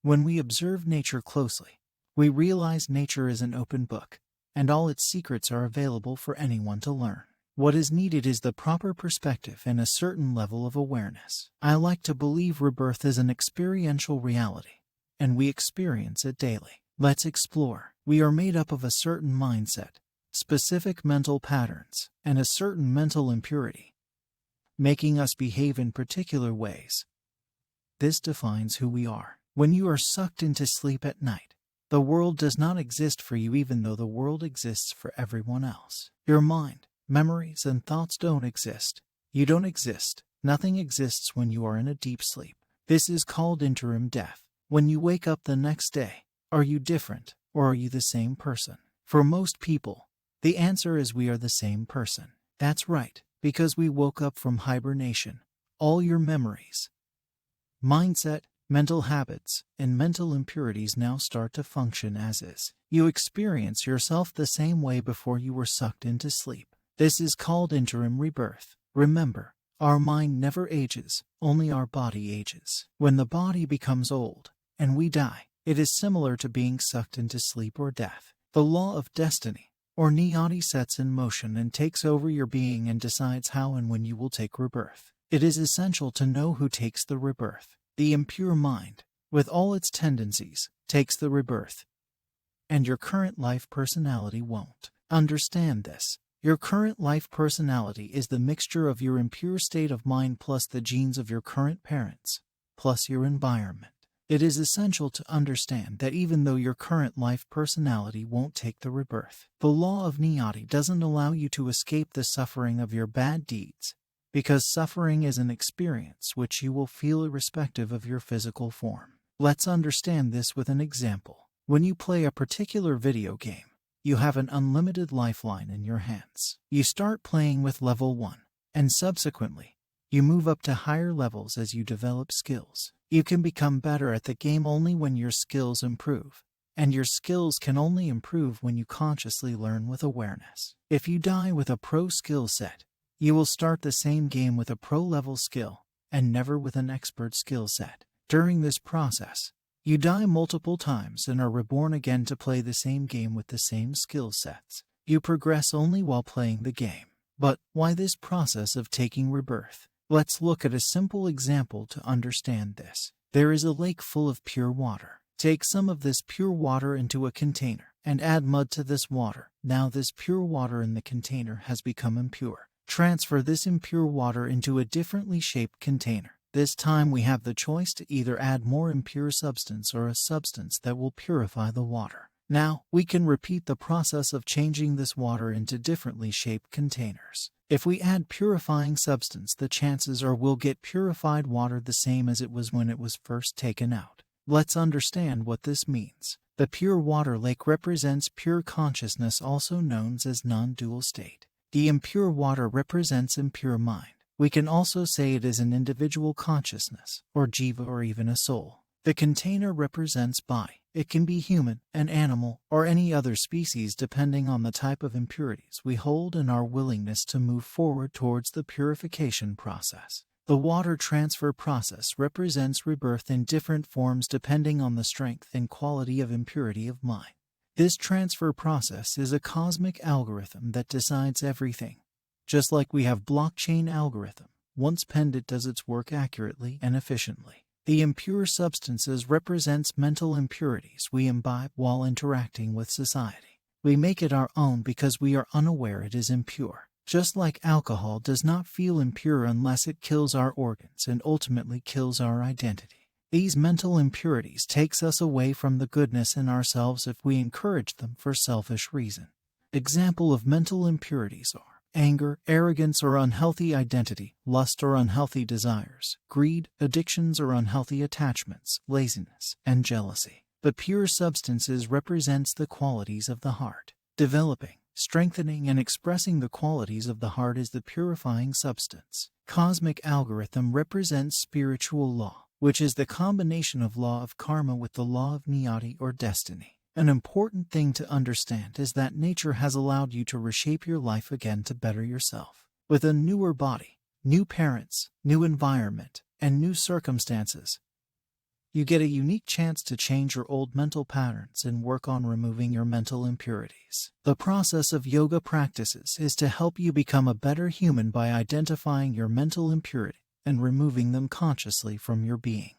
When we observe nature closely, we realize nature is an open book, and all its secrets are available for anyone to learn. What is needed is the proper perspective and a certain level of awareness. I like to believe rebirth is an experiential reality, and we experience it daily. Let's explore. We are made up of a certain mindset, specific mental patterns, and a certain mental impurity, making us behave in particular ways. This defines who we are. When you are sucked into sleep at night, the world does not exist for you even though the world exists for everyone else. Your mind, memories, and thoughts don't exist. You don't exist. Nothing exists when you are in a deep sleep. This is called interim death. When you wake up the next day, are you different, or are you the same person? For most people, the answer is we are the same person. That's right, because we woke up from hibernation. All your memories, mindset, mental habits, and mental impurities now start to function as is. You experience yourself the same way before you were sucked into sleep. This is called interim rebirth. Remember, our mind never ages, only our body ages. When the body becomes old, and we die, it is similar to being sucked into sleep or death. The law of destiny, or niyati, sets in motion and takes over your being and decides how and when you will take rebirth. It is essential to know who takes the rebirth. The impure mind, with all its tendencies, takes the rebirth, and your current life personality won't. Understand this. Your current life personality is the mixture of your impure state of mind plus the genes of your current parents, plus your environment. It is essential to understand that even though your current life personality won't take the rebirth, the law of niyati doesn't allow you to escape the suffering of your bad deeds, because suffering is an experience which you will feel irrespective of your physical form. Let's understand this with an example. When you play a particular video game, you have an unlimited lifeline in your hands. You start playing with level 1, and subsequently, you move up to higher levels as you develop skills. You can become better at the game only when your skills improve, and your skills can only improve when you consciously learn with awareness. If you die with a pro skill set, you will start the same game with a pro-level skill, and never with an expert skill set. During this process, you die multiple times and are reborn again to play the same game with the same skill sets. You progress only while playing the game. But why this process of taking rebirth? Let's look at a simple example to understand this. There is a lake full of pure water. Take some of this pure water into a container and add mud to this water. Now this pure water in the container has become impure. Transfer this impure water into a differently shaped container. This time we have the choice to either add more impure substance or a substance that will purify the water. Now, we can repeat the process of changing this water into differently shaped containers. If we add purifying substance, the chances are we'll get purified water the same as it was when it was first taken out. Let's understand what this means. The pure water lake represents pure consciousness, also known as non-dual state. The impure water represents impure mind. We can also say it is an individual consciousness, or jiva, or even a soul. The container represents body. It can be human, an animal, or any other species depending on the type of impurities we hold and our willingness to move forward towards the purification process. The water transfer process represents rebirth in different forms depending on the strength and quality of impurity of mind. This transfer process is a cosmic algorithm that decides everything. Just like we have blockchain algorithm, once penned it does its work accurately and efficiently. The impure substances represents mental impurities we imbibe while interacting with society. We make it our own because we are unaware it is impure. Just like alcohol does not feel impure unless it kills our organs and ultimately kills our identity. These mental impurities takes us away from the goodness in ourselves if we encourage them for selfish reason. Example of mental impurities are anger, arrogance or unhealthy identity, lust or unhealthy desires, greed, addictions or unhealthy attachments, laziness, and jealousy. The pure substances represents the qualities of the heart. Developing, strengthening and expressing the qualities of the heart is the purifying substance. Cosmic algorithm represents spiritual law, which is the combination of law of karma with the law of niyati or destiny. An important thing to understand is that nature has allowed you to reshape your life again to better yourself. With a newer body, new parents, new environment, and new circumstances, You get a unique chance to change your old mental patterns and work on removing your mental impurities. The process of yoga practices is to help you become a better human by identifying your mental impurity and removing them consciously from your being.